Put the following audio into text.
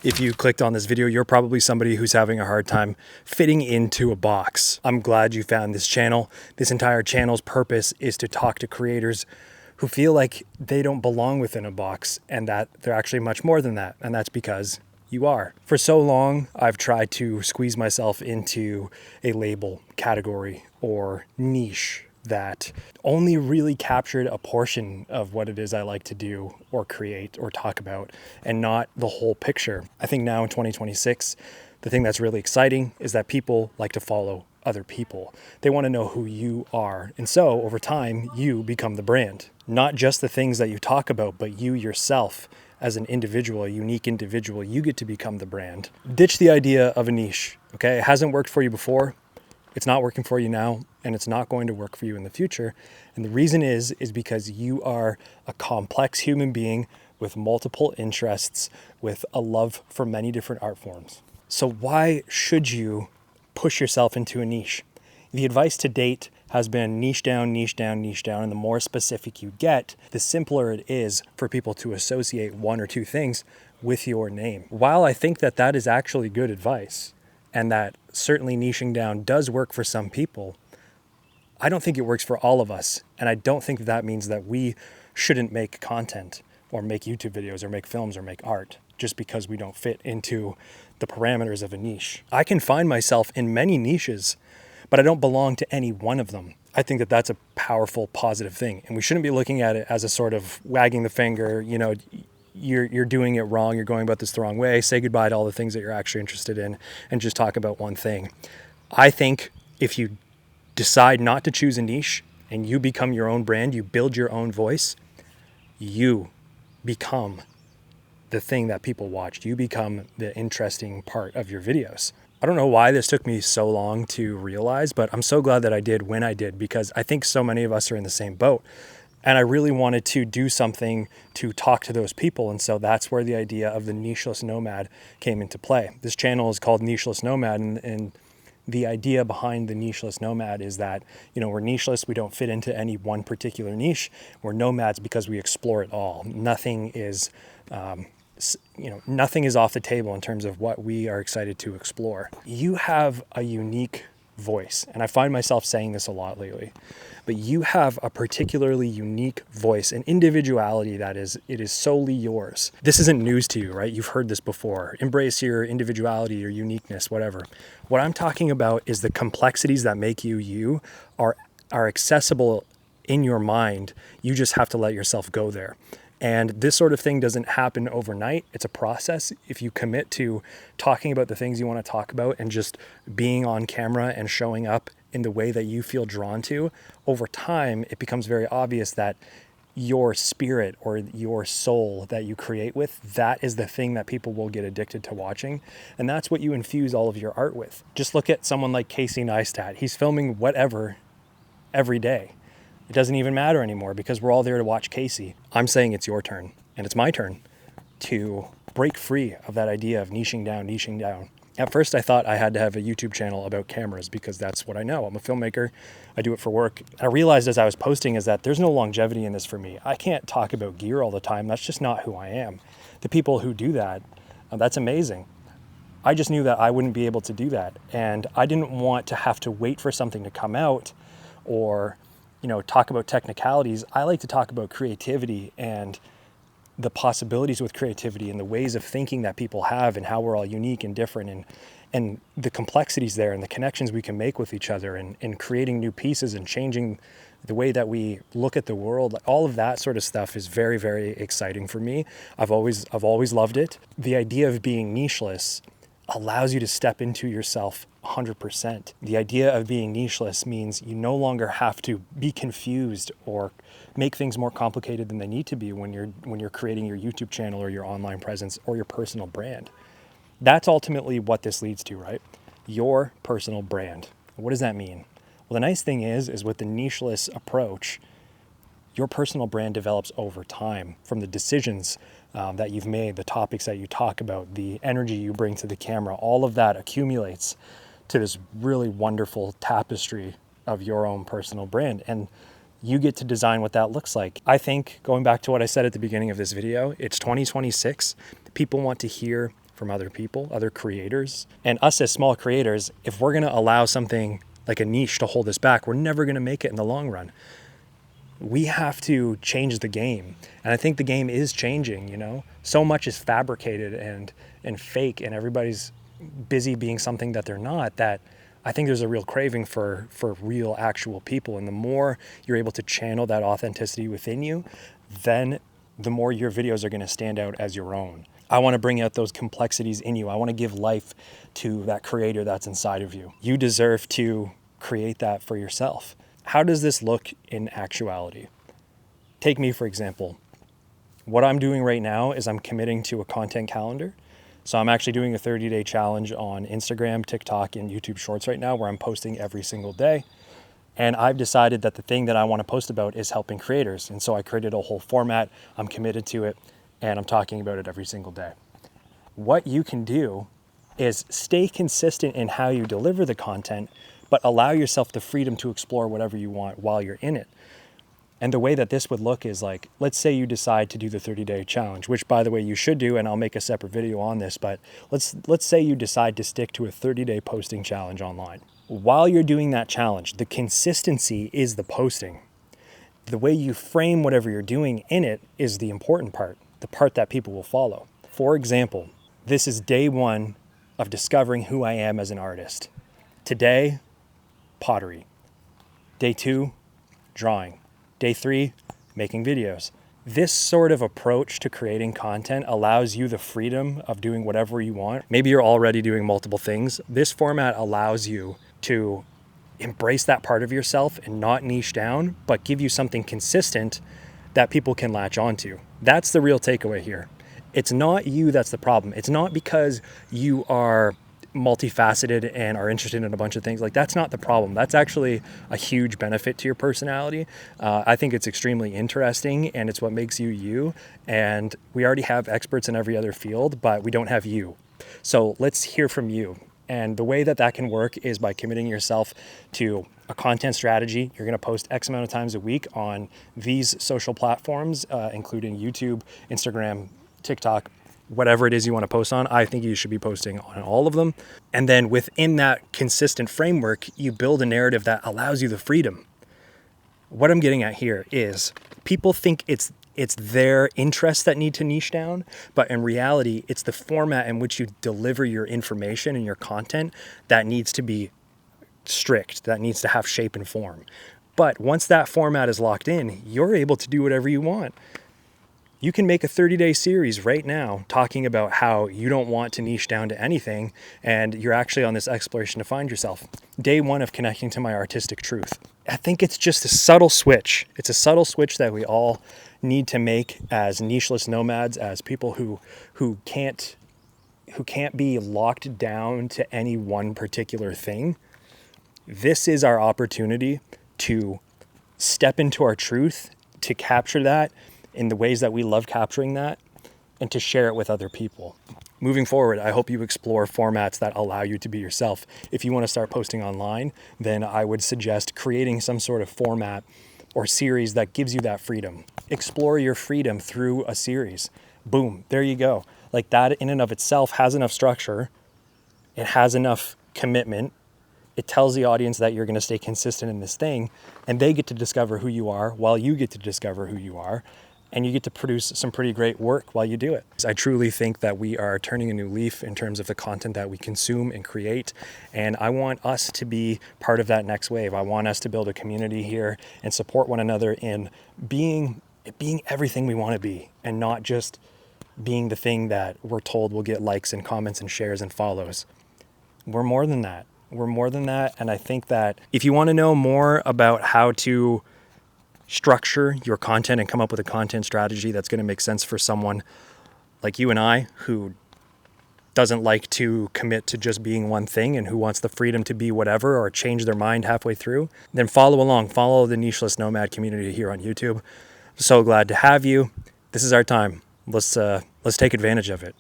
If you clicked on this video, you're probably somebody who's having a hard time fitting into a box. I'm glad you found this channel. This entire channel's purpose is to talk to creators who feel like they don't belong within a box and that they're actually much more than that. And that's because you are. For so long, I've tried to squeeze myself into a label, category, or niche that only really captured a portion of what it is I like to do or create or talk about, and not the whole picture. I think now in 2026, the thing that's really exciting is that people like to follow other people. They want to know who you are. And so over time, you become the brand. Not just the things that you talk about, but you yourself as an individual, a unique individual, you get to become the brand. Ditch the idea of a niche, okay? It hasn't worked for you before. It's not working for you now, and it's not going to work for you in the future. And the reason is because you are a complex human being with multiple interests, with a love for many different art forms. So why should you push yourself into a niche? The advice to date has been niche down, niche down, niche down, and the more specific you get, the simpler it is for people to associate one or two things with your name. While I think that that is actually good advice, and that certainly niching down does work for some people, I don't think it works for all of us. And I don't think that means that we shouldn't make content or make YouTube videos or make films or make art just because we don't fit into the parameters of a niche. I can find myself in many niches, but I don't belong to any one of them. I think that that's a powerful, positive thing. And we shouldn't be looking at it as a sort of wagging the finger, you know, you're doing it wrong, you're going about this the wrong way, say goodbye to all the things that you're actually interested in and just talk about one thing. I think if you decide not to choose a niche and you become your own brand, you build your own voice, you become the thing that people watch. You become the interesting part of your videos. I don't know why this took me so long to realize, but I'm so glad that I did when I did, because I think so many of us are in the same boat. And I really wanted to do something to talk to those people. And so that's where the idea of the Nicheless Nomad came into play. This channel is called Nicheless Nomad, and the idea behind the Nicheless Nomad is that, you know, we're nicheless, we don't fit into any one particular niche. We're nomads because we explore it all. Nothing is nothing is off the table in terms of what we are excited to explore. You have a unique voice, and I find myself saying this a lot lately, but you have a particularly unique voice, an individuality that it is solely yours. This isn't news to you, right? You've heard this before. Embrace your individuality, your uniqueness, whatever. What I'm talking about is the complexities that make you are accessible in your mind. You just have to let yourself go there. And this sort of thing doesn't happen overnight. It's a process. If you commit to talking about the things you want to talk about and just being on camera and showing up in the way that you feel drawn to, over time, it becomes very obvious that your spirit or your soul that you create with, that is the thing that people will get addicted to watching. And that's what you infuse all of your art with. Just look at someone like Casey Neistat. He's filming whatever every day. It doesn't even matter anymore because we're all there to watch Casey. I'm saying it's your turn, and it's my turn to break free of that idea of niching down. At first, I thought I had to have a YouTube channel about cameras because that's what I know. I'm a filmmaker. I do it for work. I realized as I was posting is that there's no longevity in this for me. I can't talk about gear all the time. That's just not who I am. The people who do that, that's amazing. I just knew that I wouldn't be able to do that. And I didn't want to have to wait for something to come out or talk about technicalities. I like to talk about creativity and the possibilities with creativity and the ways of thinking that people have and how we're all unique and different and the complexities there and the connections we can make with each other and creating new pieces and changing the way that we look at the world. All of that sort of stuff is very, very exciting for me. I've always loved it. The idea of being nicheless allows you to step into yourself 100%. The idea of being nicheless means you no longer have to be confused or make things more complicated than they need to be when you're creating your YouTube channel or your online presence or your personal brand. That's ultimately what this leads to, right? Your personal brand. What does that mean? Well, the nice thing is with the nicheless approach, your personal brand develops over time from the decisions that you've made, the topics that you talk about, the energy you bring to the camera. All of that accumulates to this really wonderful tapestry of your own personal brand. And you get to design what that looks like. I think, going back to what I said at the beginning of this video, it's 2026. People want to hear from other people, other creators. And us as small creators, if we're going to allow something like a niche to hold us back, we're never going to make it in the long run. We have to change the game. And I think the game is changing, you know? So much is fabricated and fake, and everybody's busy being something that they're not, that I think there's a real craving for real, actual people. And the more you're able to channel that authenticity within you, then the more your videos are going to stand out as your own. I want to bring out those complexities in you. I want to give life to that creator that's inside of you. You deserve to create that for yourself. How does this look in actuality? Take me, for example. What I'm doing right now is I'm committing to a content calendar. So I'm actually doing a 30-day challenge on Instagram, TikTok, and YouTube Shorts right now, where I'm posting every single day. And I've decided that the thing that I want to post about is helping creators. And so I created a whole format. I'm committed to it, and I'm talking about it every single day. What you can do is stay consistent in how you deliver the content, but allow yourself the freedom to explore whatever you want while you're in it. And the way that this would look is like, let's say you decide to do the 30-day challenge, which, by the way, you should do, and I'll make a separate video on this, but let's say you decide to stick to a 30-day posting challenge online. While you're doing that challenge, the consistency is the posting. The way you frame whatever you're doing in it is the important part, the part that people will follow. For example, this is day one of discovering who I am as an artist. Today, pottery. Day 2, drawing. Day 3, making videos. This sort of approach to creating content allows you the freedom of doing whatever you want. Maybe you're already doing multiple things. This format allows you to embrace that part of yourself and not niche down, but give you something consistent that people can latch onto. That's the real takeaway here. It's not you that's the problem. It's not because you are multifaceted and are interested in a bunch of things. Like, that's not the problem. That's actually a huge benefit to your personality. I think it's extremely interesting, and it's what makes you you. And we already have experts in every other field, but we don't have you. So let's hear from you. And the way that that can work is by committing yourself to a content strategy. You're going to post X amount of times a week on these social platforms, including YouTube, Instagram, TikTok, whatever it is you want to post on. I think you should be posting on all of them. And then within that consistent framework, you build a narrative that allows you the freedom. What I'm getting at here is people think it's their interests that need to niche down, but in reality, it's the format in which you deliver your information and your content that needs to be strict, that needs to have shape and form. But once that format is locked in, you're able to do whatever you want. You can make a 30-day series right now talking about how you don't want to niche down to anything, and you're actually on this exploration to find yourself. Day 1 of connecting to my artistic truth. I think it's just a subtle switch. It's a subtle switch that we all need to make as nicheless nomads, as people who can't be locked down to any one particular thing. This is our opportunity to step into our truth, to capture that in the ways that we love capturing that, and to share it with other people. Moving forward, I hope you explore formats that allow you to be yourself. If you want to start posting online, then I would suggest creating some sort of format or series that gives you that freedom. Explore your freedom through a series. Boom, there you go. Like, that in and of itself has enough structure. It has enough commitment. It tells the audience that you're going to stay consistent in this thing, and they get to discover who you are while you get to discover who you are. And you get to produce some pretty great work while you do it. I truly think that we are turning a new leaf in terms of the content that we consume and create. And I want us to be part of that next wave. I want us to build a community here and support one another in being everything we want to be, and not just being the thing that we're told will get likes and comments and shares and follows. We're more than that. We're more than that. And I think that if you want to know more about how to structure your content and come up with a content strategy that's going to make sense for someone like you and I, who doesn't like to commit to just being one thing and who wants the freedom to be whatever or change their mind halfway through, then follow along. Follow the Nicheless Nomad community here on YouTube. So glad to have you. This is our time. Let's take advantage of it.